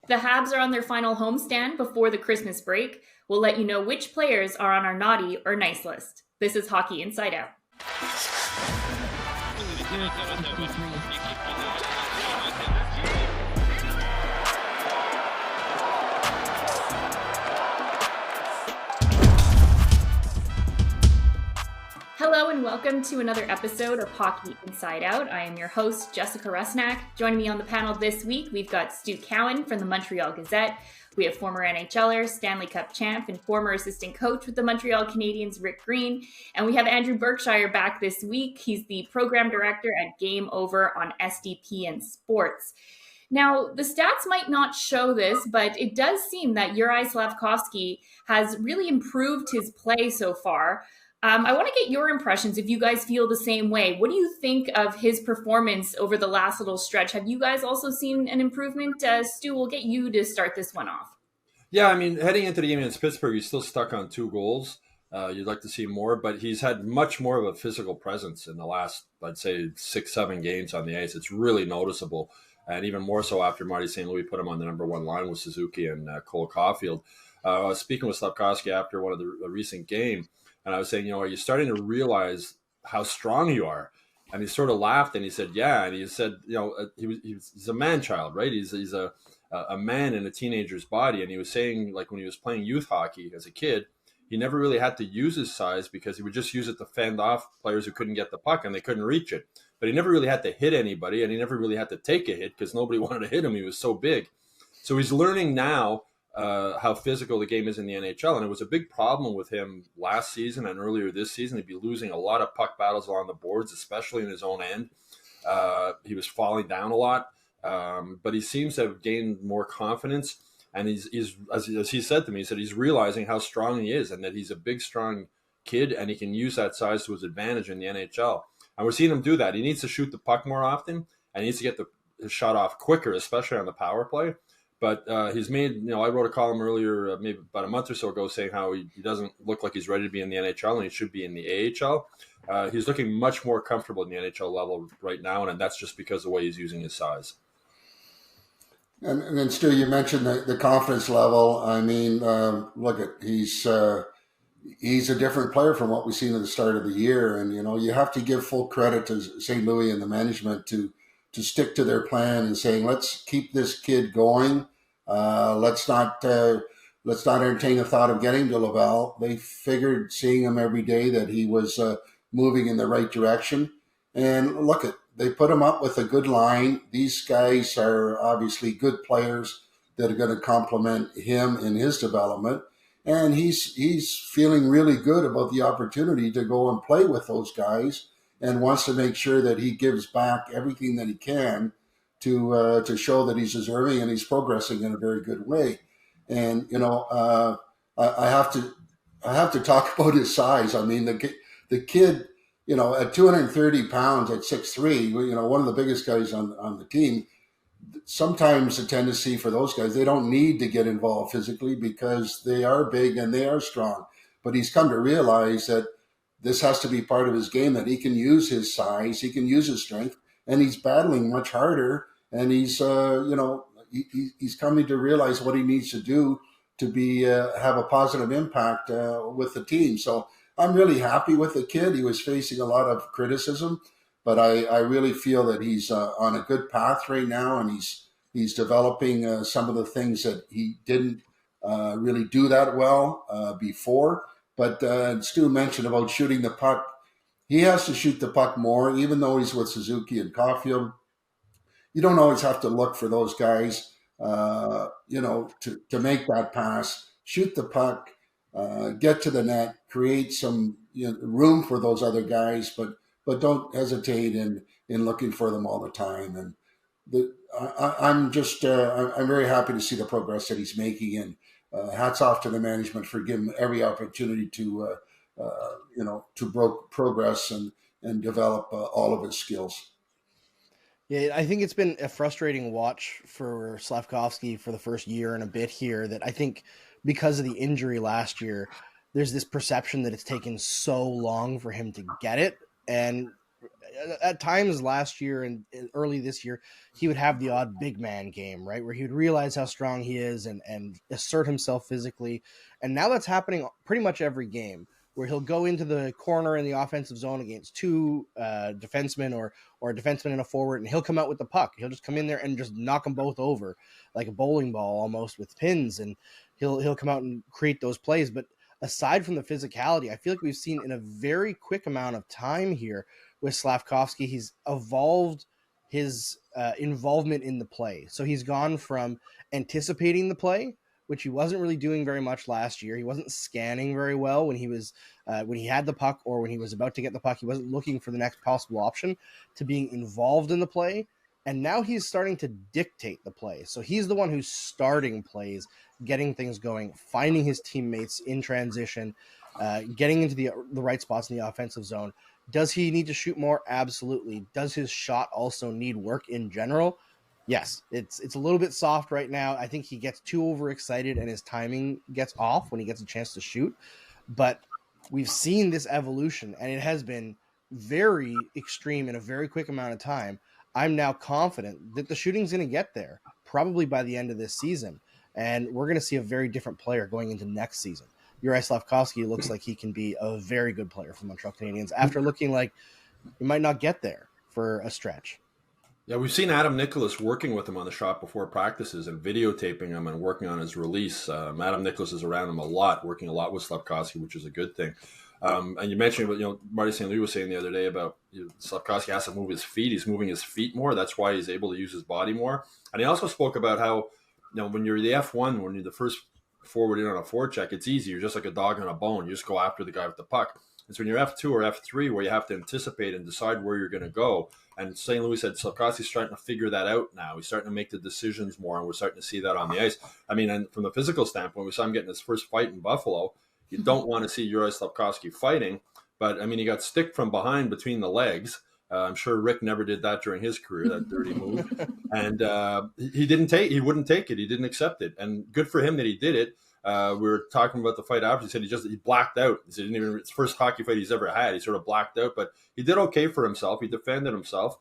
The Habs are on their final homestand before the Christmas break. We'll let you know which players are on our naughty or nice list. This is Hockey Inside Out. Hello and welcome to another episode of Hockey Inside Out. I am your host, Jessica Rusnak. Joining me on the panel this week, we've got Stu Cowan from the Montreal Gazette. We have former NHLer, Stanley Cup champ, and former assistant coach with the Montreal Canadiens, Rick Green. And we have Andrew Berkshire back this week. He's the program director at Game Over on SDPN Sports. Now, the stats might not show this, but it does seem that Juraj Slafkovsky has really improved his play so far. I want to get your impressions if you guys feel the same way. What do you think of his performance over the last little stretch? Have you guys also seen an improvement? Stu, we'll get you to start this one off. Yeah, I mean, heading into the game against Pittsburgh, he's still stuck on 2 goals. You'd like to see more, but he's had much more of a physical presence in the last, I'd say, 6-7 games on the ice. It's really noticeable, and even more so after Marty St. Louis put him on the number 1 line with Suzuki and Cole Caulfield. I was speaking with Slafkovsky after one of the recent game, and I was saying, are you starting to realize how strong you are? And he sort of laughed and he said, yeah. And he said, he's a man-child, right? He's a man in a teenager's body. And he was saying, like, when he was playing youth hockey as a kid, he never really had to use his size because he would just use it to fend off players who couldn't get the puck and they couldn't reach it. But he never really had to hit anybody, and he never really had to take a hit because nobody wanted to hit him. He was so big. So he's learning now how physical the game is in the NHL. And it was a big problem with him last season and earlier this season. He'd be losing a lot of puck battles along the boards, especially in his own end. He was falling down a lot, but he seems to have gained more confidence. And he's as he said to me, he said he's realizing how strong he is and that he's a big, strong kid and he can use that size to his advantage in the NHL. And we're seeing him do that. He needs to shoot the puck more often and he needs to get his shot off quicker, especially on the power play. But he's made, I wrote a column earlier, maybe about a month or so ago, saying how he doesn't look like he's ready to be in the NHL and he should be in the AHL. He's looking much more comfortable in the NHL level right now, and that's just because of the way he's using his size. And then, Stu, you mentioned the confidence level. I mean, look at he's a different player from what we've seen at the start of the year. And, you have to give full credit to St. Louis and the management to stick to their plan and saying, let's keep this kid going. Let's not entertain the thought of getting to Laval. They figured, seeing him every day, that he was moving in the right direction. And look, they put him up with a good line. These guys are obviously good players that are going to complement him in his development. And he's feeling really good about the opportunity to go and play with those guys, and wants to make sure that he gives back everything that he can to show that he's deserving and he's progressing in a very good way. And I have to talk about his size. I mean, the kid, at 230 pounds, at 6'3", one of the biggest guys on the team. Sometimes the tendency for those guys, they don't need to get involved physically because they are big and they are strong. But he's come to realize that this has to be part of his game, that he can use his size, he can use his strength, and he's battling much harder. And he's coming to realize what he needs to do to have a positive impact with the team. So I'm really happy with the kid. He was facing a lot of criticism, but I really feel that he's on a good path right now, and he's developing some of the things that he didn't really do that well before. But Stu mentioned about shooting the puck. He has to shoot the puck more, even though he's with Suzuki and Caulfield. You don't always have to look for those guys, to make that pass. Shoot the puck, get to the net, create some room for those other guys, but don't hesitate in looking for them all the time. And I'm very happy to see the progress that he's making, and hats off to the management for giving him every opportunity to progress and develop all of his skills. Yeah, I think it's been a frustrating watch for Slafkovsky for the first year and a bit here, that I think because of the injury last year, there's this perception that it's taken so long for him to get it. And at times last year and early this year, he would have the odd big man game, right, where he would realize how strong he is and assert himself physically. And now that's happening pretty much every game, where he'll go into the corner in the offensive zone against two defensemen or a defenseman and a forward, and he'll come out with the puck. He'll just come in there and just knock them both over like a bowling ball almost with pins, and he'll come out and create those plays. But aside from the physicality, I feel like we've seen in a very quick amount of time here with Slafkovsky, he's evolved his involvement in the play. So he's gone from anticipating the play, which he wasn't really doing very much last year. He wasn't scanning very well when he had the puck or when he was about to get the puck. He wasn't looking for the next possible option, to being involved in the play. And now he's starting to dictate the play. So he's the one who's starting plays, getting things going, finding his teammates in transition, getting into the right spots in the offensive zone. Does he need to shoot more? Absolutely. Does his shot also need work in general? Yes. It's a little bit soft right now. I think he gets too overexcited and his timing gets off when he gets a chance to shoot. But we've seen this evolution, and it has been very extreme in a very quick amount of time. I'm now confident that the shooting's going to get there, probably by the end of this season. And we're going to see a very different player going into next season. Juraj Slafkovsky looks like he can be a very good player for Montreal Canadiens after looking like he might not get there for a stretch. Yeah, we've seen Adam Nicholas working with him on the shot before practices and videotaping him and working on his release. Adam Nicholas is around him a lot, working a lot with Slafkovsky, which is a good thing. And you mentioned, Marty St. Louis was saying the other day about Slafkovsky has to move his feet. He's moving his feet more. That's why he's able to use his body more. And he also spoke about how, when you're the F1, when you're the first forward in on a forecheck, it's easy. You're just like a dog on a bone. You just go after the guy with the puck. It's when you're F2 or F3 where you have to anticipate and decide where you're going to go. And St. Louis said Slafkovsky's starting to figure that out now. He's starting to make the decisions more, and we're starting to see that on the ice. I mean, and from the physical standpoint, we saw him getting his first fight in Buffalo. You don't want to see Juraj Slafkovsky fighting, but I mean, he got stick from behind between the legs. I'm sure Rick never did that during his career, that dirty move. And he wouldn't take it. He didn't accept it. And good for him that he did it. We were talking about the fight after. He said he blacked out. He said it's the first hockey fight he's ever had. He sort of blacked out, but he did okay for himself. He defended himself.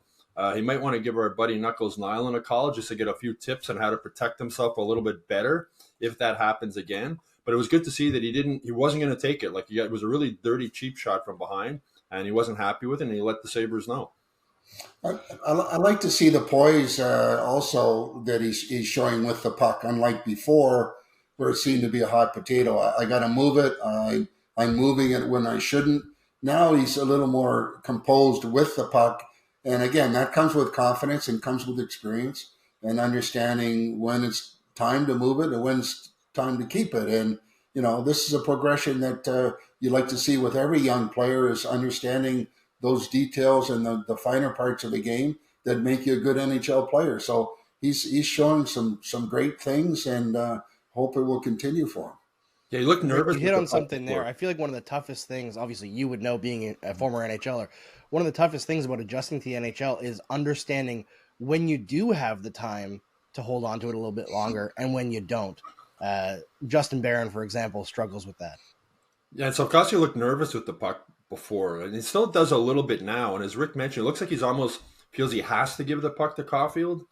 He might want to give our buddy Knuckles Nyland a call just to get a few tips on how to protect himself a little bit better if that happens again. But it was good to see that he wasn't going to take it. Like, it was a really dirty, cheap shot from behind, and he wasn't happy with it, and he let the Sabres know. I like to see the poise also that he's showing with the puck, unlike before where it seemed to be a hot potato. I got to move it. I'm moving it when I shouldn't. Now he's a little more composed with the puck. And again, that comes with confidence and comes with experience and understanding when it's time to move it and when it's time to keep it. And, this is a progression that you like to see with every young player, is understanding those details and the finer parts of the game that make you a good NHL player. So he's showing some great things, and hope it will continue for him. Yeah, you look nervous. You hit on something there. I feel like one of the toughest things, obviously you would know being a former NHLer, one of the toughest things about adjusting to the NHL is understanding when you do have the time to hold on to it a little bit longer and when you don't. Justin Barron, for example, struggles with that. Yeah, and Slafkovsky looked nervous with the puck before, and he still does a little bit now. And as Rick mentioned, it looks like he's almost feels he has to give the puck to Caulfield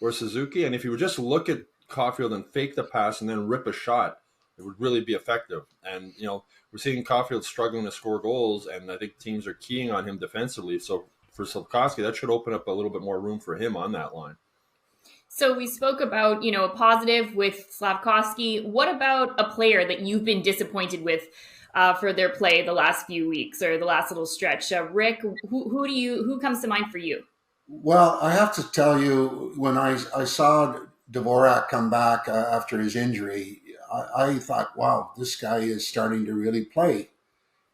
or Suzuki. And if he would just look at Caulfield and fake the pass and then rip a shot, it would really be effective. And, we're seeing Caulfield struggling to score goals, and I think teams are keying on him defensively. So for Slafkovsky, that should open up a little bit more room for him on that line. So we spoke about, a positive with Slafkovsky. What about a player that you've been disappointed with for their play the last few weeks or the last little stretch? Rick, who comes to mind for you? Well, I have to tell you, when I saw Dvorak come back after his injury, I thought, wow, this guy is starting to really play.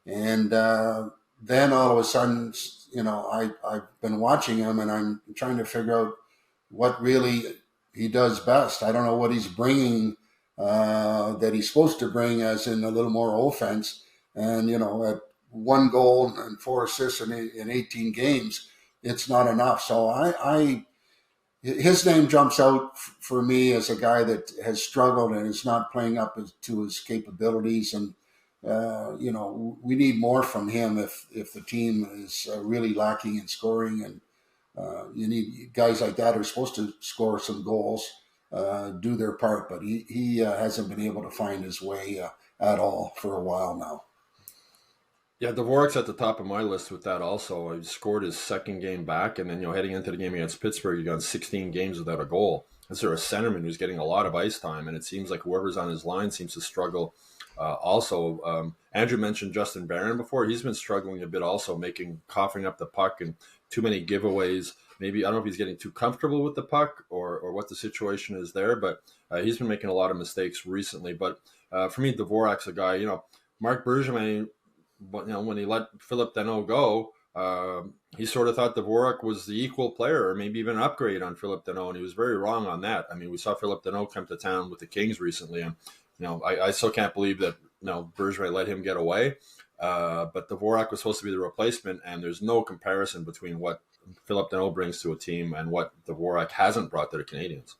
And then all of a sudden, I've been watching him, and I'm trying to figure out what really he does best. I don't know what he's bringing that he's supposed to bring, as in a little more offense. And, at 1 goal and 4 assists in 18 games, it's not enough. So his name jumps out for me as a guy that has struggled and is not playing up to his capabilities. And we need more from him if the team is really lacking in scoring, and you need guys like that who are supposed to score some goals, do their part, but he hasn't been able to find his way at all for a while now. Yeah, Dvorak's at the top of my list with that also. He scored his second game back, and then, heading into the game against Pittsburgh, he got 16 games without a goal. Is there a centerman who's getting a lot of ice time, and it seems like whoever's on his line seems to struggle also. Andrew mentioned Justin Barron before. He's been struggling a bit also, coughing up the puck and too many giveaways. Maybe, I don't know if he's getting too comfortable with the puck or what the situation is there, but he's been making a lot of mistakes recently. But for me, Dvorak's a guy, Marc Bergevin, when he let Philip Danault go, he sort of thought Dvorak was the equal player or maybe even an upgrade on Philip Danault, and he was very wrong on that. I mean, we saw Philip Danault come to town with the Kings recently, and I still can't believe that Bergevin let him get away. But Dvorak was supposed to be the replacement, and there's no comparison between what Philip Danault brings to a team and what Dvorak hasn't brought to the Canadiens.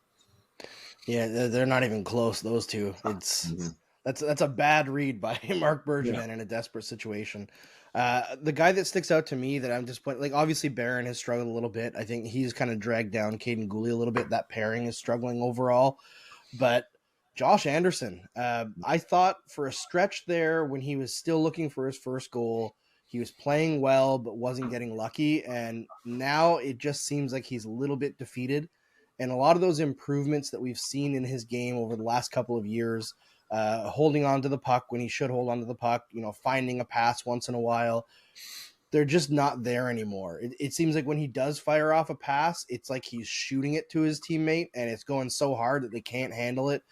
Yeah, they're not even close, those two. It's that's a bad read by Marc Bergevin in a desperate situation. The guy that sticks out to me that I'm disappointed, like obviously Barron has struggled a little bit. I think he's kind of dragged down Cayden Primeau a little bit. That pairing is struggling overall. But Josh Anderson, I thought for a stretch there when he was still looking for his first goal, he was playing well but wasn't getting lucky. And now it just seems like he's a little bit defeated. And a lot of those improvements that we've seen in his game over the last couple of years, holding on to the puck when he should hold on to the puck, finding a pass once in a while, they're just not there anymore. It seems like when he does fire off a pass, it's like he's shooting it to his teammate and it's going so hard that they can't handle it.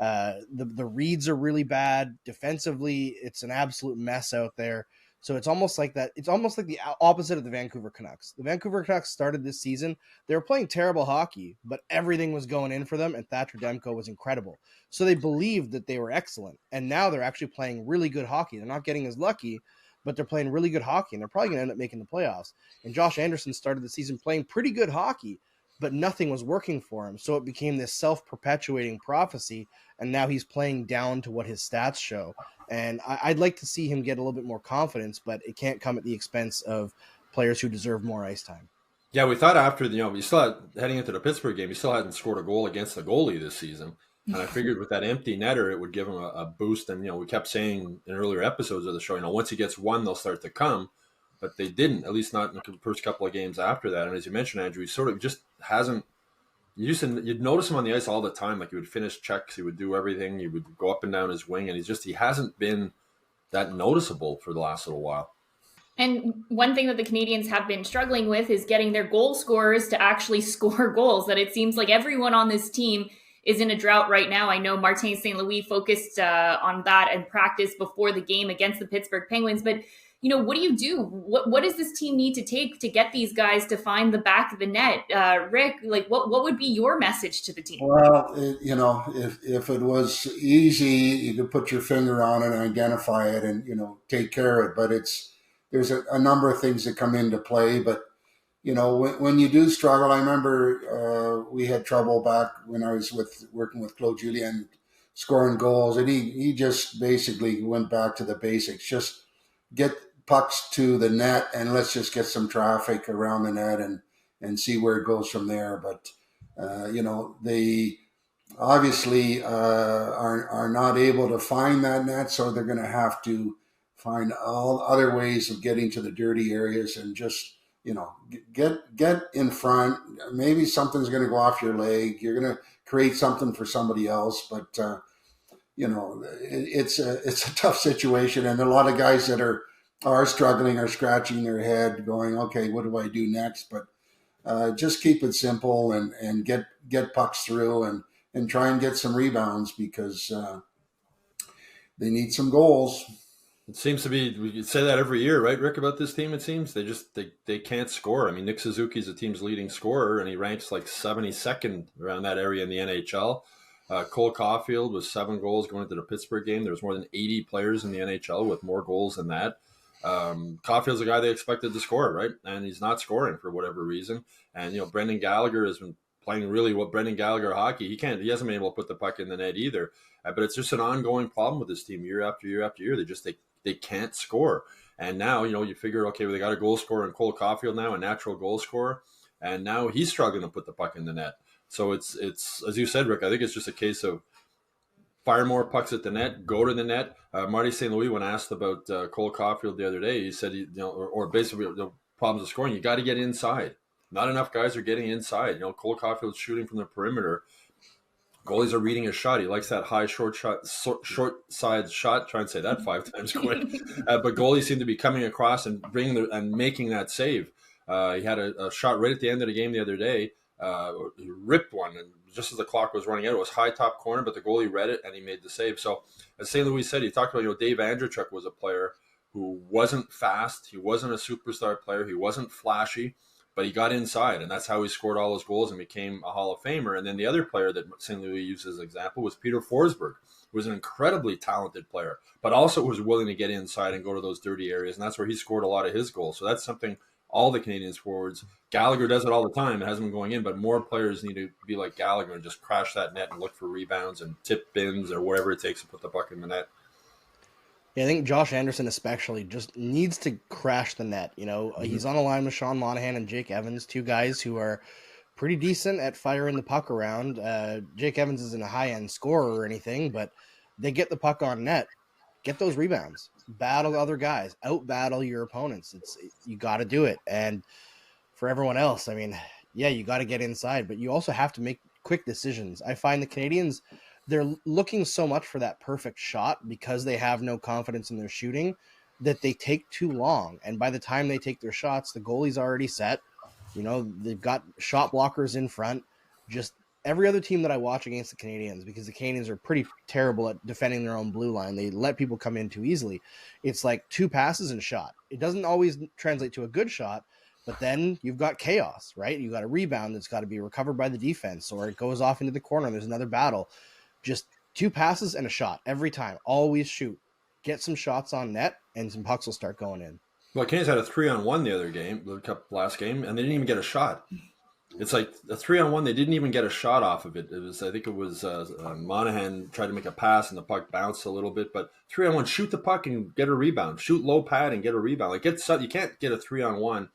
The reads are really bad. Defensively, it's an absolute mess out there. So it's almost like that. It's almost like the opposite of the Vancouver Canucks. The Vancouver Canucks started this season. They were playing terrible hockey, but everything was going in for them, and Thatcher Demko was incredible. So they believed that they were excellent, and now they're actually playing really good hockey. They're not getting as lucky, but they're playing really good hockey, and they're probably going to end up making the playoffs. And Josh Anderson started the season playing pretty good hockey, but nothing was working for him. So it became this self-perpetuating prophecy, and now he's playing down to what his stats show. And I'd like to see him get a little bit more confidence, but it can't come at the expense of players who deserve more ice time. Yeah, we thought after, we still had, heading into the Pittsburgh game, he still hadn't scored a goal against the goalie this season. And I figured with that empty netter, it would give him a boost. And, we kept saying in earlier episodes of the show, once he gets one, they'll start to come. But they didn't, at least not in the first couple of games after that. And as you mentioned, Andrew, he sort of just hasn't. You'd notice him on the ice all the time. Like he would finish checks, he would do everything, he would go up and down his wing, and he hasn't been that noticeable for the last little while. And one thing that the Canadiens have been struggling with is getting their goal scorers to actually score goals. That it seems like everyone on this team is in a drought right now. I know Martin St. Louis focused on that and practice before the game against the Pittsburgh Penguins, but what do you do? What does this team need to take to get these guys to find the back of the net? Rick, what would be your message to the team? Well, if it was easy, you could put your finger on it and identify it and, take care of it. But there's a number of things that come into play. But, when you do struggle, I remember we had trouble back when I was working with Claude Julien scoring goals. And he just basically went back to the basics. Just get pucks to the net and let's just get some traffic around the net and see where it goes from there. But, they obviously are not able to find that net, so they're going to have to find all other ways of getting to the dirty areas and just, get in front. Maybe something's going to go off your leg. You're going to create something for somebody else, but, it's a tough situation, and a lot of guys that are struggling are scratching their head, going, "Okay, what do I do next?" But just keep it simple and get pucks through and try and get some rebounds because they need some goals. It seems to be, we say that every year, right, Rick, about this team? It seems they can't score. I mean, Nick Suzuki's the team's leading scorer, and he ranks like 72nd around that area in the NHL. Cole Caulfield with 7 goals going into the Pittsburgh game. There was more than 80 players in the NHL with more goals than that. Caulfield's a guy they expected to score, right? And he's not scoring for whatever reason. And, Brendan Gallagher has been playing really what Brendan Gallagher hockey. He hasn't been able to put the puck in the net either. But it's just an ongoing problem with this team year after year after year. They can't score. And now, you figure, okay, well, they got a goal scorer in Cole Caulfield now, a natural goal scorer, and now he's struggling to put the puck in the net. So it's as you said, Rick, I think it's just a case of fire more pucks at the net, go to the net. Marty St. Louis, when asked about Cole Caulfield the other day, he said, or basically the problems of scoring, you got to get inside. Not enough guys are getting inside. Cole Caulfield's shooting from the perimeter. Goalies are reading his shot. He likes that high, short side shot. Try and say that 5 times quick. But goalies seem to be coming across and and making that save. He had a shot right at the end of the game the other day. He ripped one, and just as the clock was running out, it was high top corner, but the goalie read it and he made the save. So, as St. Louis said, he talked about Dave Andreychuk was a player who wasn't fast. He wasn't a superstar player. He wasn't flashy. But he got inside, and that's how he scored all those goals and became a Hall of Famer. And then the other player that St. Louis used as an example was Peter Forsberg, who was an incredibly talented player, but also was willing to get inside and go to those dirty areas. And that's where he scored a lot of his goals. So that's something all the Canadiens forwards, Gallagher does it all the time. It hasn't been going in, but more players need to be like Gallagher and just crash that net and look for rebounds and tip bins or whatever it takes to put the puck in the net. Yeah, I think Josh Anderson especially just needs to crash the net. He's on a line with Sean Monahan and Jake Evans, two guys who are pretty decent at firing the puck around. Jake Evans isn't a high-end scorer or anything, but they get the puck on net, get those rebounds, battle other guys, out-battle your opponents. You got to do it. And for everyone else, you got to get inside, but you also have to make quick decisions. I find the Canadiens, they're looking so much for that perfect shot because they have no confidence in their shooting that they take too long. And by the time they take their shots, the goalie's already set. They've got shot blockers in front. Just every other team that I watch against the Canadiens, because the Canadiens are pretty terrible at defending their own blue line. They let people come in too easily. It's like 2 passes and shot. It doesn't always translate to a good shot, but then you've got chaos, right? You've got a rebound that's got to be recovered by the defense, or it goes off into the corner. There's another battle. Just 2 passes and a shot every time. Always shoot. Get some shots on net, and some pucks will start going in. Well, Canadiens had a 3-on-1 the other game, the last game, and they didn't even get a shot. It's like a 3-on-1. They didn't even get a shot off of it. I think it was Monahan tried to make a pass and the puck bounced a little bit. But 3-on-1, shoot the puck and get a rebound. Shoot low pad and get a rebound. You can't get a 3-on-1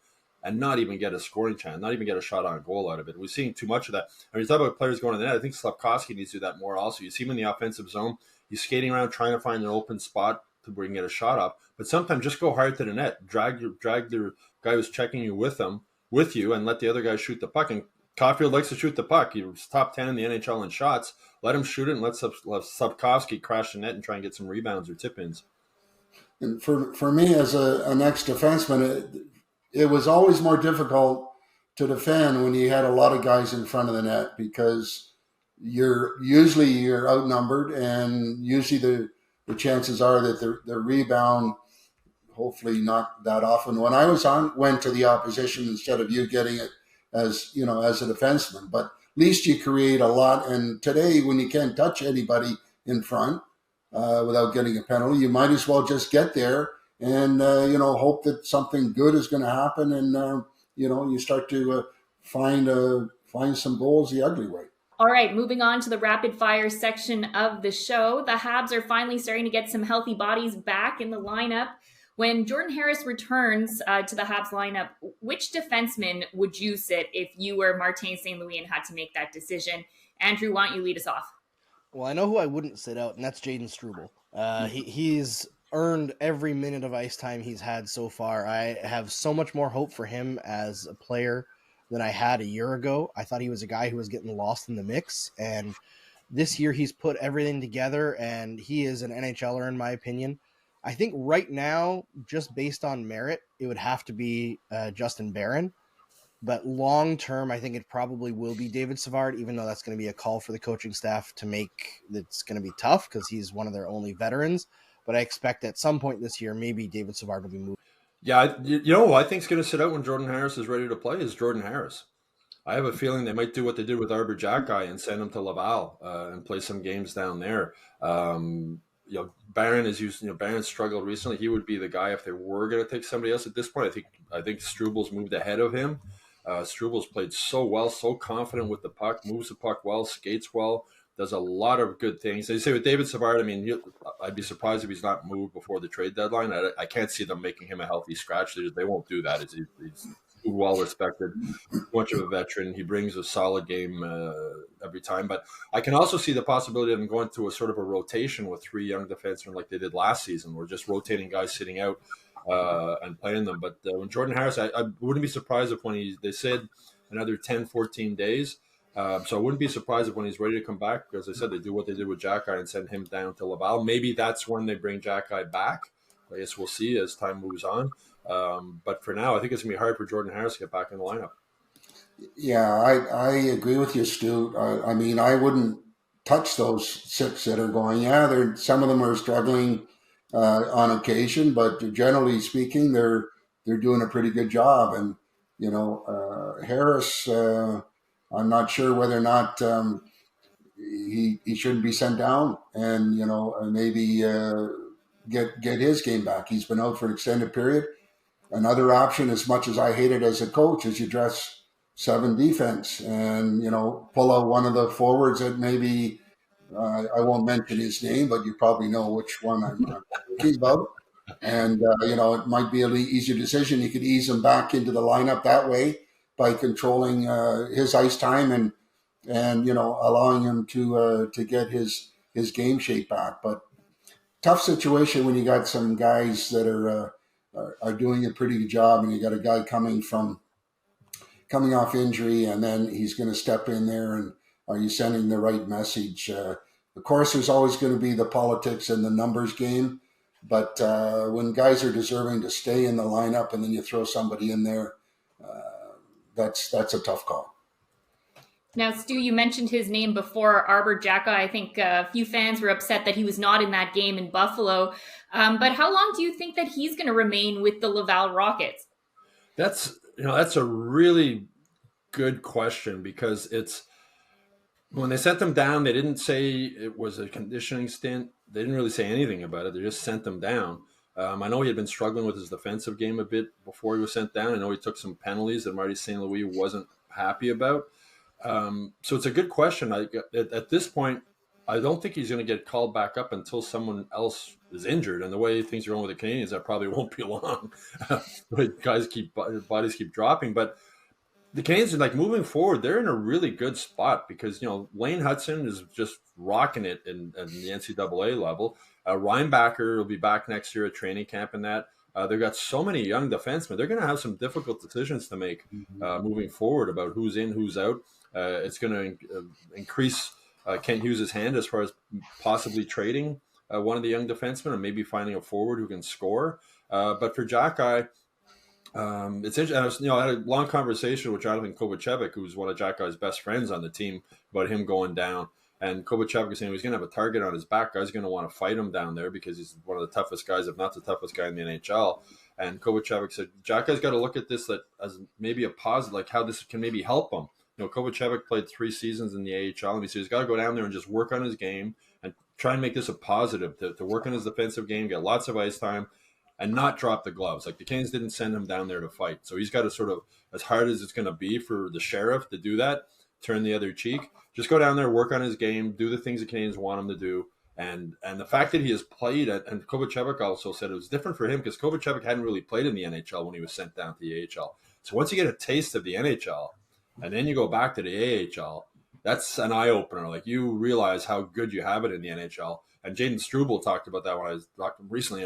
and not even get a scoring chance, not even get a shot on goal out of it. We're seeing too much of that. You talk about players going to the net. I think Slafkovsky needs to do that more also. You see him in the offensive zone. He's skating around trying to find an open spot to where he can get a shot up. But sometimes just go hard to the net. Drag the guy who's checking you with you and let the other guy shoot the puck. And Caulfield likes to shoot the puck. He's top 10 in the NHL in shots. Let him shoot it and let Slafkovsky crash the net and try and get some rebounds or tip-ins. And for me as an ex-defenseman, it was always more difficult to defend when you had a lot of guys in front of the net because you're outnumbered, and usually the chances are that the rebound, hopefully not that often. When I went to the opposition instead of you getting it as a defenseman, but at least you create a lot. And today, when you can't touch anybody in front without getting a penalty, you might as well just get there and hope that something good is going to happen, and you start to find some goals the ugly way. All right, moving on to the rapid fire section of the show. The Habs are finally starting to get some healthy bodies back in the lineup. When Jordan Harris returns to the Habs lineup, which defenseman would you sit if you were Martin St. Louis and had to make that decision? Andrew, why don't you lead us off? Well, I know who I wouldn't sit out, and that's Jayden Struble. He's earned every minute of ice time he's had so far. I have so much more hope for him as a player than I had a year ago. I thought he was a guy who was getting lost in the mix, and this year he's put everything together, and he is an NHLer in my opinion. I think right now, just based on merit, it would have to be Justin Barron, but long term, I think it probably will be David Savard, even though that's going to be a call for the coaching staff to make. That's going to be tough because he's one of their only veterans. But I expect at some point this year, maybe David Savard will be moved. Yeah, who I think is going to sit out when Jordan Harris is ready to play is Jordan Harris. I have a feeling they might do what they did with Arber Xhekaj and send him to Laval and play some games down there. Barron Barron struggled recently. He would be the guy if they were going to take somebody else at this point. I think Struble's moved ahead of him. Strubal's played so well, so confident with the puck, moves the puck well, skates well, does a lot of good things. They say with David Savard, I mean, I'd be surprised if he's not moved before the trade deadline. I can't see them making him a healthy scratch. They won't do that. He's too well respected, much of a veteran. He brings a solid game every time. But I can also see the possibility of them going to a sort of a rotation with 3 young defensemen like they did last season. We're just rotating guys sitting out and playing them. But when Jordan Harris, I wouldn't be surprised if they said another 10, 14 days. So I wouldn't be surprised if when he's ready to come back, because I said they do what they did with Xhekaj and send him down to Laval. Maybe that's when they bring Xhekaj back. I guess we'll see as time moves on. But for now, I think it's going to be hard for Jordan Harris to get back in the lineup. Yeah, I agree with you, Stu. I mean, I wouldn't touch those 6 that are going. Yeah, some of them are struggling on occasion, but generally speaking, they're doing a pretty good job. And, Harris, I'm not sure whether or not he shouldn't be sent down and, maybe get his game back. He's been out for an extended period. Another option, as much as I hate it as a coach, is you dress 7 defense and, pull out one of the forwards that maybe, I won't mention his name, but you probably know which one I'm talking about. And, it might be a little easier decision. You could ease him back into the lineup that way by controlling his ice time and allowing him to get his game shape back. But tough situation when you got some guys that are doing a pretty good job, and you got a guy coming off injury, and then he's going to step in there. And are you sending the right message? Of course, there's always going to be the politics and the numbers game, but when guys are deserving to stay in the lineup, and then you throw somebody in there, that's a tough call. Now, Stu, you mentioned his name before, Arber Xhekaj. I think a few fans were upset that he was not in that game in Buffalo. But how long do you think that he's going to remain with the Laval Rockets? That's a really good question, because it's when they sent them down, they didn't say it was a conditioning stint. They didn't really say anything about it. They just sent them down. I know he had been struggling with his defensive game a bit before he was sent down. I know he took some penalties that Marty St. Louis wasn't happy about. So it's a good question. At this point, I don't think he's going to get called back up until someone else is injured. And the way things are going with the Canadiens, that probably won't be long. Bodies keep dropping. But the Canadiens are moving forward. They're in a really good spot because, Lane Hudson is just rocking it in the NCAA level. Reinbacher will be back next year at training camp and that. They've got so many young defensemen. They're going to have some difficult decisions to make moving forward about who's in, who's out. It's going to increase Kent Hughes' hand as far as possibly trading one of the young defensemen and maybe finding a forward who can score. But for Xhekaj, it's interesting. I had a long conversation with Jonathan Kovacevic, who's one of Xhekaj's best friends on the team, about him going down. And Kovacevic was saying he's going to have a target on his back. Guys are going to want to fight him down there because he's one of the toughest guys, if not the toughest guy in the NHL. And Kovacevic said, Xhekaj's got to look at this as maybe a positive, how this can maybe help him. Kovacevic played 3 seasons in the AHL, and he said he's got to go down there and just work on his game and try and make this a positive, to work on his defensive game, get lots of ice time, and not drop the gloves. The Canes didn't send him down there to fight. So he's got to sort of, as hard as it's going to be for the Sheriff to do that, turn the other cheek, just go down there, work on his game, do the things the Canadiens want him to do. And the fact that he has played, and Kovacevic also said it was different for him because Kovacevic hadn't really played in the NHL when he was sent down to the AHL. So once you get a taste of the NHL, and then you go back to the AHL, that's an eye-opener. You realize how good you have it in the NHL. And Jayden Struble talked about that when I was talking recently,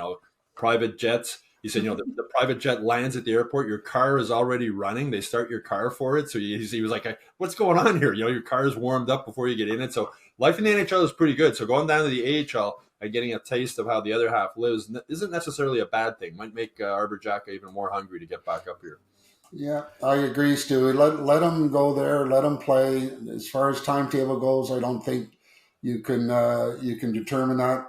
private jets. He said, the private jet lands at the airport, your car is already running. They start your car for it. So he was like, what's going on here? Your car is warmed up before you get in it. So life in the NHL is pretty good. So going down to the AHL and getting a taste of how the other half lives isn't necessarily a bad thing. Might make Arber Xhekaj even more hungry to get back up here. Yeah, I agree, Stu. Let them go there. Let them play. As far as timetable goes, I don't think you can determine that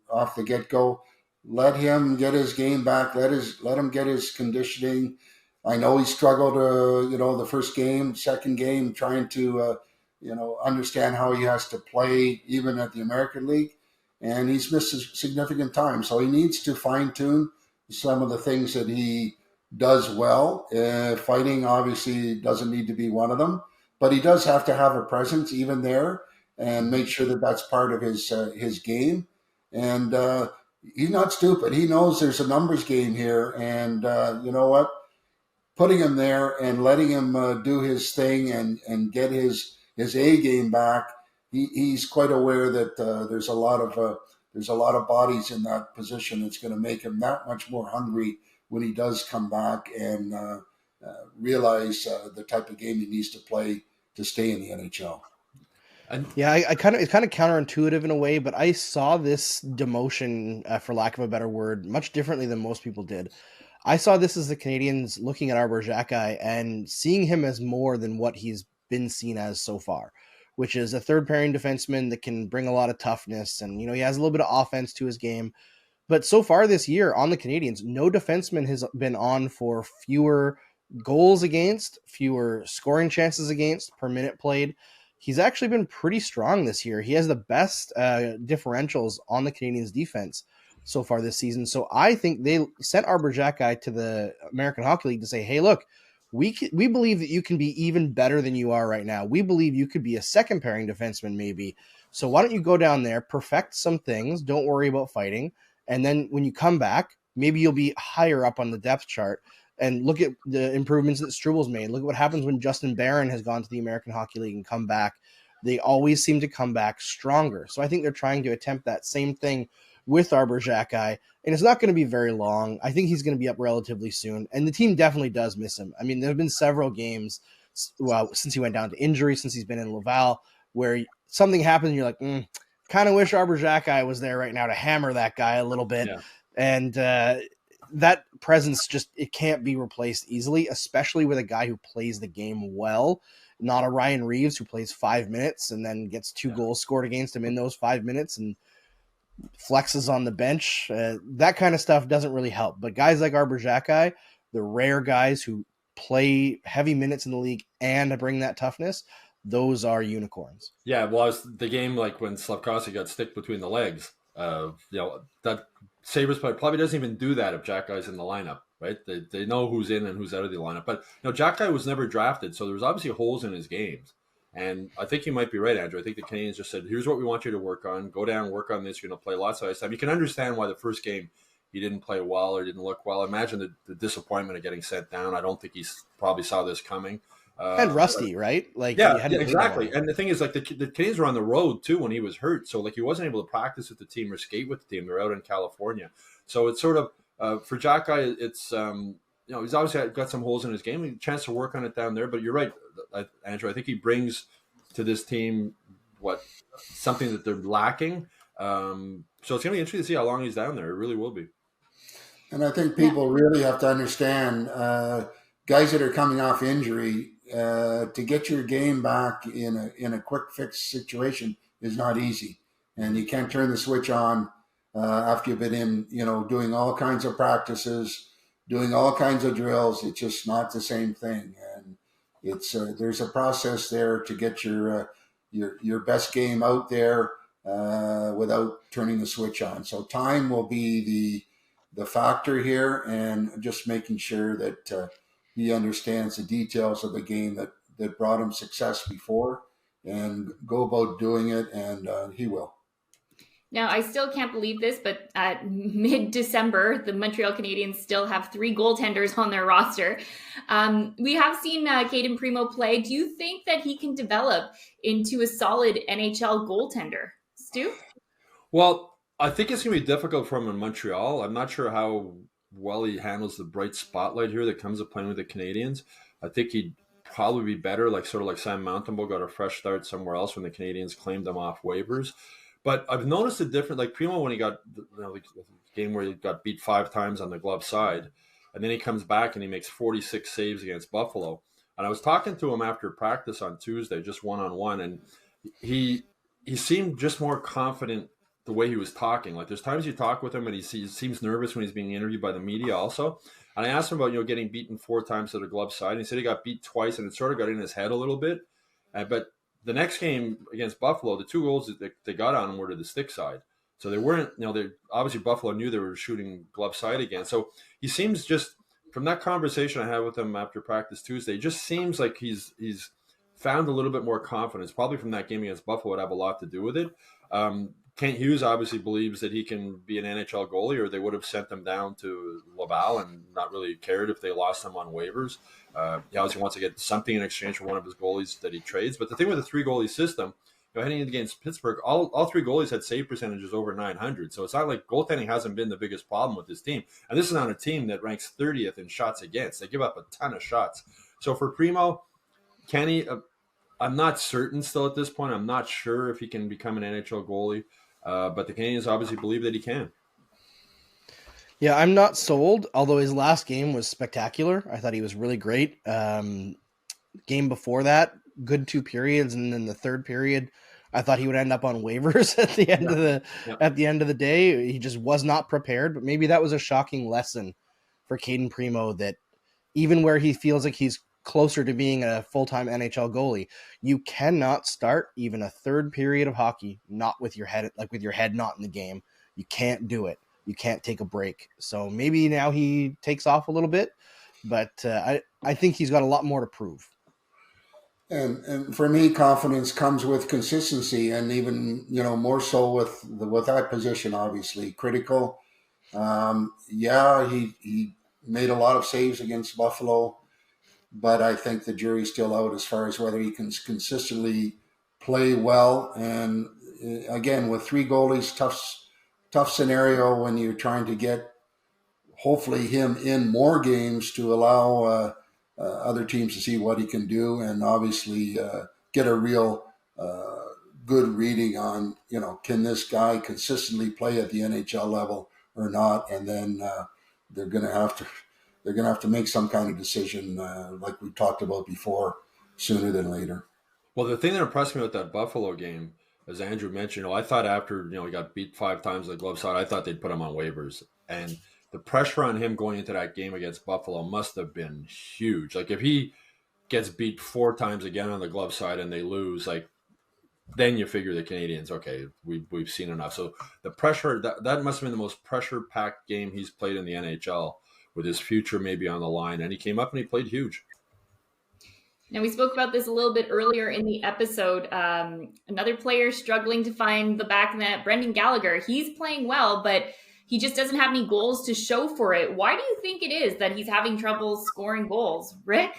off the get-go. Let him get his game back. Let him get his conditioning. I know he struggled, the first game, second game, trying to, understand how he has to play even at the American League, and he's missed a significant time. So he needs to fine tune some of the things that he does well. Fighting obviously doesn't need to be one of them, but he does have to have a presence even there and make sure that that's part of his game. And he's not stupid. He knows there's a numbers game here, and you know what? Putting him there and letting him do his thing and get his A game back. He's quite aware that there's a lot of bodies in that position. It's going to make him that much more hungry when he does come back and realize the type of game he needs to play to stay in the NHL. Yeah, it's kind of counterintuitive in a way, but I saw this demotion, for lack of a better word, much differently than most people did. I saw this as the Canadiens looking at Arber Xhekaj and seeing him as more than what he's been seen as so far, which is a third pairing defenseman that can bring a lot of toughness, and he has a little bit of offense to his game. But so far this year on the Canadiens, no defenseman has been on for fewer goals against, fewer scoring chances against per minute played. He's actually been pretty strong this year. He has the best differentials on the Canadiens defense so far this season. So I think they sent Arber Xhekaj to the American Hockey League to say, hey, look, we believe that you can be even better than you are right now. We believe you could be a second pairing defenseman maybe. So why don't you go down there, perfect some things, don't worry about fighting, and then when you come back, maybe you'll be higher up on the depth chart. And look at the improvements that Struvel's made. Look at what happens when Justin Barron has gone to the American Hockey League and come back. They always seem to come back stronger. So I think they're trying to attempt that same thing with Arber Xhekaj, and it's not going to be very long. I think he's going to be up relatively soon, and the team definitely does miss him. I mean, there have been several games since he went down to injury, since he's been in Laval, where something happens and you're like, kind of wish Arber Xhekaj was there right now to hammer that guy a little bit. Yeah. And that presence it can't be replaced easily, especially with a guy who plays the game well, not a Ryan Reeves who plays 5 minutes and then gets 2 goals scored against him in those 5 minutes and flexes on the bench. That kind of stuff doesn't really help. But guys like Arber Xhekaj, the rare guys who play heavy minutes in the league and bring that toughness, those are unicorns. Yeah, well, the game like when Slafkovsky got stick between the legs. That Sabres player probably doesn't even do that if Xhekaj's in the lineup, right? They know who's in and who's out of the lineup. But Xhekaj was never drafted, so there was obviously holes in his games. And I think you might be right, Andrew. I think the Canadiens just said, here's what we want you to work on. Go down, work on this. You're going to play lots of ice time. You can understand why the first game he didn't play well or didn't look well. Imagine the disappointment of getting sent down. I don't think he probably saw this coming. And rusty, right? Like, yeah, exactly. And the thing is, like, the Canadiens were on the road, too, when he was hurt. So, like, he wasn't able to practice with the team or skate with the team. They're out in California. So it's sort of, for Xhekaj, it's, he's obviously got some holes in his game. A chance to work on it down there. But you're right, Andrew. I think he brings to this team something that they're lacking. So it's going to be interesting to see how long he's down there. It really will be. And I think people really have to understand guys that are coming off injury, to get your game back in a quick fix situation is not easy. And you can't turn the switch on after you've been in, doing all kinds of practices, doing all kinds of drills. It's just not the same thing. And it's there's a process there to get your best game out there without turning the switch on. So time will be the factor here, and just making sure that he understands the details of the game that brought him success before, and go about doing it, and he will. Now, I still can't believe this, but at mid-December, the Montreal Canadiens still have 3 goaltenders on their roster. We have seen Cayden Primeau play. Do you think that he can develop into a solid NHL goaltender? Stu? Well, I think it's going to be difficult for him in Montreal. I'm not sure how well he handles the bright spotlight here that comes with playing with the Canadiens. I think he'd probably be better, sort of like Sam Mountainbow got a fresh start somewhere else when the Canadiens claimed him off waivers. But I've noticed a different, like Primeau, when he got the game where he got beat 5 times on the glove side, and then he comes back and he makes 46 saves against Buffalo. And I was talking to him after practice on Tuesday, just one-on-one, and he seemed just more confident the way he was talking. Like, there's times you talk with him and he seems nervous when he's being interviewed by the media also. And I asked him about, getting beaten 4 times to the glove side. And he said he got beat twice and it sort of got in his head a little bit. But the next game against Buffalo, the 2 goals that they got on him were to the stick side. So they weren't, obviously Buffalo knew they were shooting glove side again. So he seems just from that conversation I had with him after practice Tuesday, it just seems like he's found a little bit more confidence. Probably from that game against Buffalo would have a lot to do with it. Kent Hughes obviously believes that he can be an NHL goalie, or they would have sent him down to Laval and not really cared if they lost him on waivers. He obviously wants to get something in exchange for one of his goalies that he trades. But the thing with the 3-goalie system, heading against Pittsburgh, all 3 goalies had save percentages over 900. So it's not like goaltending hasn't been the biggest problem with this team. And this is not a team that ranks 30th in shots against. They give up a ton of shots. So for Primeau, can he? I'm not certain still at this point. I'm not sure if he can become an NHL goalie. But the Canadiens obviously believe that he can. Yeah, I'm not sold, although his last game was spectacular. I thought he was really great. Game before that, good 2 periods, and then the third period, I thought he would end up on waivers at the end at the end of the day. He just was not prepared, but maybe that was a shocking lesson for Cayden Primeau, that even where he feels like he's closer to being a full-time NHL goalie, you cannot start even a third period of hockey not with your head not in the game. You can't do it. You can't take a break. So maybe now he takes off a little bit, but I think he's got a lot more to prove. And for me, confidence comes with consistency, and even more so with that position. Obviously, critical. He made a lot of saves against Buffalo, but I think the jury's still out as far as whether he can consistently play well. And again, with 3 goalies, tough scenario when you're trying to get hopefully him in more games to allow other teams to see what he can do, and obviously get a real good reading on, can this guy consistently play at the NHL level or not? And then they're going to have to make some kind of decision, like we talked about before, sooner than later. Well, the thing that impressed me with that Buffalo game, as Andrew mentioned, I thought after he got beat 5 times on the glove side, I thought they'd put him on waivers, and the pressure on him going into that game against Buffalo must have been huge. Like if he gets beat 4 times again on the glove side and they lose, like then you figure the Canadiens, okay, we've seen enough. So the pressure, that must have been the most pressure-packed game he's played in the NHL, with his future maybe on the line. And he came up and he played huge. Now, we spoke about this a little bit earlier in the episode. Another player struggling to find the back net, Brendan Gallagher. He's playing well, but he just doesn't have any goals to show for it. Why do you think it is that he's having trouble scoring goals? Rick?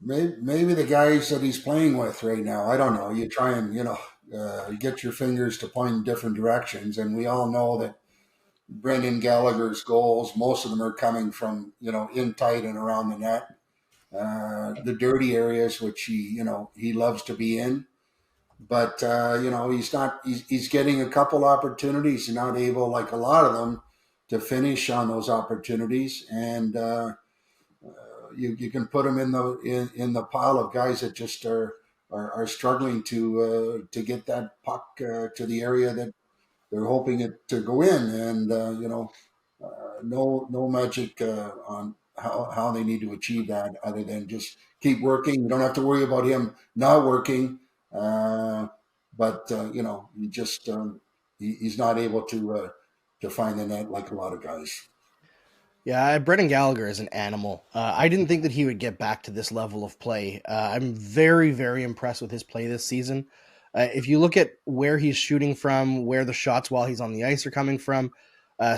Maybe the guys that he's playing with right now. I don't know. You try and, get your fingers to point in different directions. And we all know that Brendan Gallagher's goals, most of them are coming from, in tight and around the net. The dirty areas, which he loves to be in. But, he's getting a couple opportunities and not able, like a lot of them, to finish on those opportunities. And you can put him in the pile of guys that just are struggling to get that puck to the area that they're hoping it to go in. And, no magic on how they need to achieve that, other than just keep working. You don't have to worry about him not working. But he just he's not able to find the net like a lot of guys. Yeah, Brendan Gallagher is an animal. I didn't think that he would get back to this level of play. I'm very, very impressed with his play this season. If you look at where he's shooting from, where the shots while he's on the ice are coming from,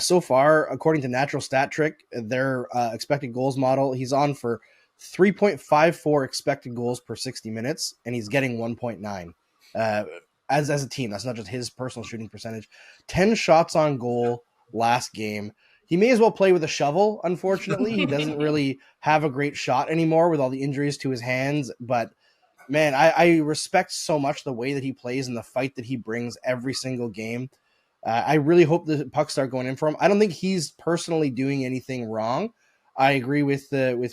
so far, according to Natural Stat Trick, their expected goals model, he's on for 3.54 expected goals per 60 minutes, and he's getting 1.9. As a team, that's not just his personal shooting percentage. 10 shots on goal last game. He may as well play with a shovel, unfortunately. He doesn't really have a great shot anymore with all the injuries to his hands. But, man, I respect so much the way that he plays and the fight that he brings every single game. I really hope the pucks start going in for him. I don't think he's personally doing anything wrong. I agree with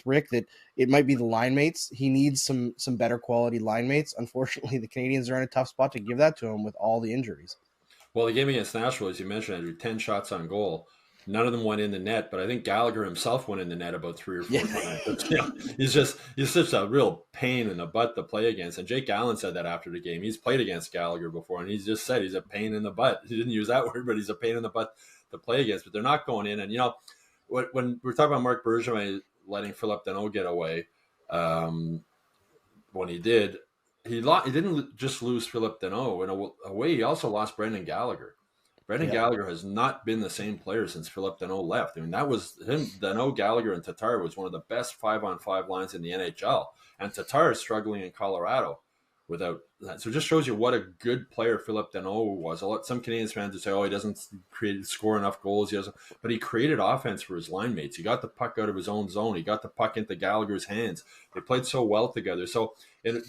Rick that it might be the line mates. He needs some better quality line mates. Unfortunately, the Canadiens are in a tough spot to give that to him with all the injuries. Well, the game against Nashville, as you mentioned, Andrew, 10 shots on goal. None of them went in the net, but I think Gallagher himself went in the net about 3 or 4 times. He's such a real pain in the butt to play against. And Jake Allen said that after the game. He's played against Gallagher before, and he's just said he's a pain in the butt. He didn't use that word, but he's a pain in the butt to play against. But they're not going in. And, when we're talking about Marc Bergevin letting Phillip Danault get away, when he did, he didn't just lose Phillip Danault. In a way, he also lost Brendan Gallagher. Brendan Gallagher has not been the same player since Phillip Danault left. I mean, that was him. Danault, Gallagher, and Tatar was one of the best 5-on-5 lines in the NHL. And Tatar is struggling in Colorado without that. So it just shows you what a good player Phillip Danault was. Some Canadiens fans would say, oh, he doesn't score enough goals. But he created offense for his line mates. He got the puck out of his own zone. He got the puck into Gallagher's hands. They played so well together. So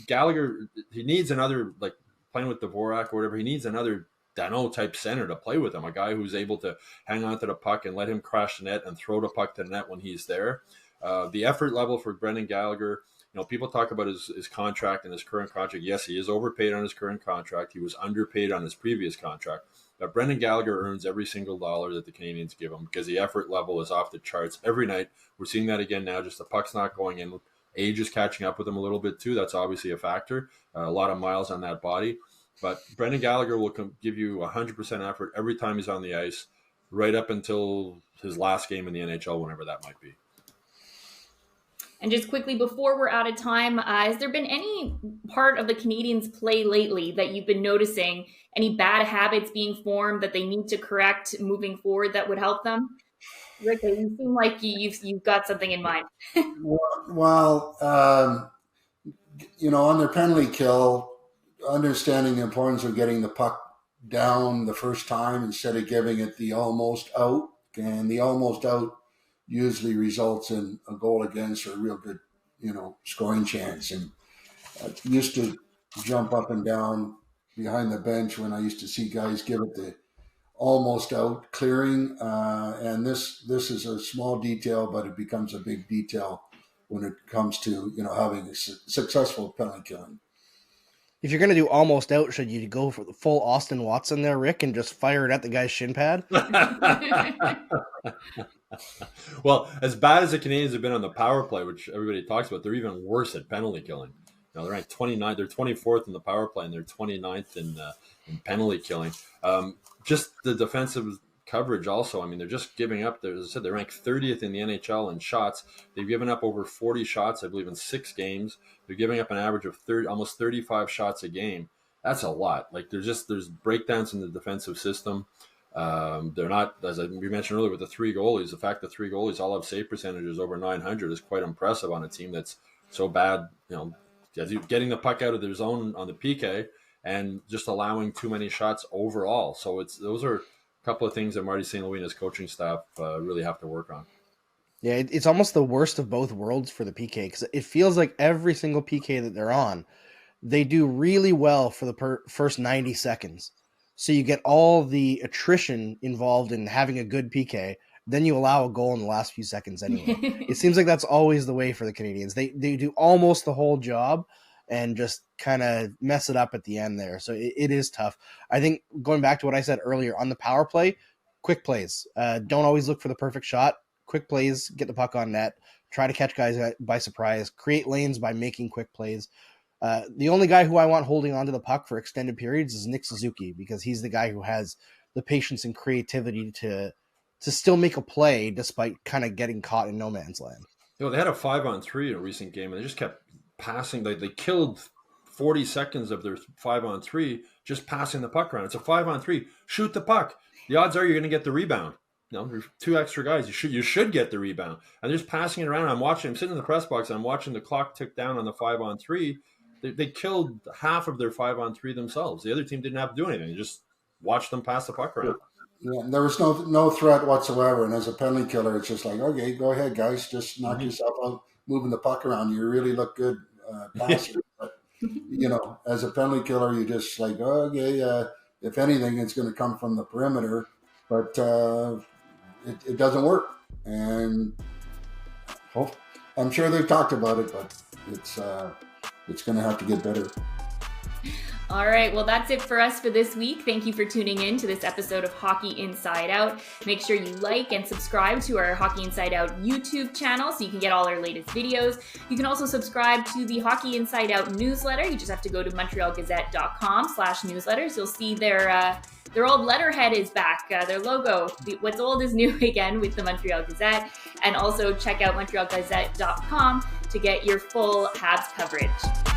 Gallagher, he needs another, like playing with Dvorak or whatever, he needs another Danault type center to play with him, a guy who's able to hang on to the puck and let him crash the net and throw the puck to the net when he's there. The effort level for Brendan Gallagher, people talk about his contract and his current contract. Yes, he is overpaid on his current contract. He was underpaid on his previous contract. But Brendan Gallagher earns every single dollar that the Canadiens give him because the effort level is off the charts every night. We're seeing that again now. Just the puck's not going in. Age is catching up with him a little bit too. That's obviously a factor. A lot of miles on that body. But Brendan Gallagher will give you 100% effort every time he's on the ice, right up until his last game in the NHL, whenever that might be. And just quickly, before we're out of time, has there been any part of the Canadiens' play lately that you've been noticing, any bad habits being formed that they need to correct moving forward that would help them? Rick, you seem like you've got something in mind. Well, on their penalty kill, understanding the importance of getting the puck down the first time instead of giving it the almost out. And the almost out usually results in a goal against or a real good, scoring chance. And I used to jump up and down behind the bench when I used to see guys give it the almost out clearing. And this is a small detail, but it becomes a big detail when it comes to, having a successful penalty killing. If you're going to do almost out, should you go for the full Austin Watson there, Rick, and just fire it at the guy's shin pad? Well, as bad as the Canadiens have been on the power play, which everybody talks about, they're even worse at penalty killing. They're ranked 29th. They're 24th in the power play, and they're 29th in penalty killing. Just the defensive coverage also. I mean, they're just giving up. As I said, they're ranked 30th in the NHL in shots. They've given up over 40 shots, I believe, in 6 games. They're giving up an average of almost 35 shots a game. That's a lot. Like there's breakdowns in the defensive system. They're not, as we mentioned earlier, with the 3 goalies. The fact that 3 goalies all have save percentages over 900 is quite impressive on a team that's so bad. Getting the puck out of their zone on the PK and just allowing too many shots overall. So those are a couple of things that Marty St. Louis and his coaching staff really have to work on. Yeah, it's almost the worst of both worlds for the PK because it feels like every single PK that they're on, they do really well for the first 90 seconds. So you get all the attrition involved in having a good PK. Then you allow a goal in the last few seconds anyway. It seems like that's always the way for the Canadiens. They do almost the whole job and just kind of mess it up at the end there. So it is tough. I think going back to what I said earlier on the power play, quick plays. Don't always look for the perfect shot. Quick plays, get the puck on net, try to catch guys by surprise, create lanes by making quick plays. The only guy who I want holding onto the puck for extended periods is Nick Suzuki because he's the guy who has the patience and creativity to still make a play despite kind of getting caught in no man's land. They had a 5-on-3 in a recent game, and they just kept passing. They killed 40 seconds of their 5-on-3 just passing the puck around. It's a 5-on-3. Shoot the puck. The odds are you're going to get the rebound. There's 2 extra guys. You should get the rebound. And they're just passing it around. I'm sitting in the press box. I'm watching the clock tick down on the 5-on-3. They killed half of their 5-on-3 themselves. The other team didn't have to do anything. They just watched them pass the puck around. Yeah, there was no threat whatsoever. And as a penalty killer, it's just like, okay, go ahead, guys. Just knock yourself out, moving the puck around. You really look good passing. But, as a penalty killer, you just like, okay, if anything, it's going to come from the perimeter. But it doesn't work. And I'm sure they've talked about it, but it's going to have to get better. All right, well, that's it for us for this week. Thank you for tuning in to this episode of Hockey Inside Out. Make sure you like and subscribe to our Hockey Inside Out YouTube channel so you can get all our latest videos. You can also subscribe to the Hockey Inside Out newsletter. You just have to go to montrealgazette.com/newsletters. You'll see their Their old letterhead is back. Their logo, what's old is new again with the Montreal Gazette. And also check out montrealgazette.com to get your full Habs coverage.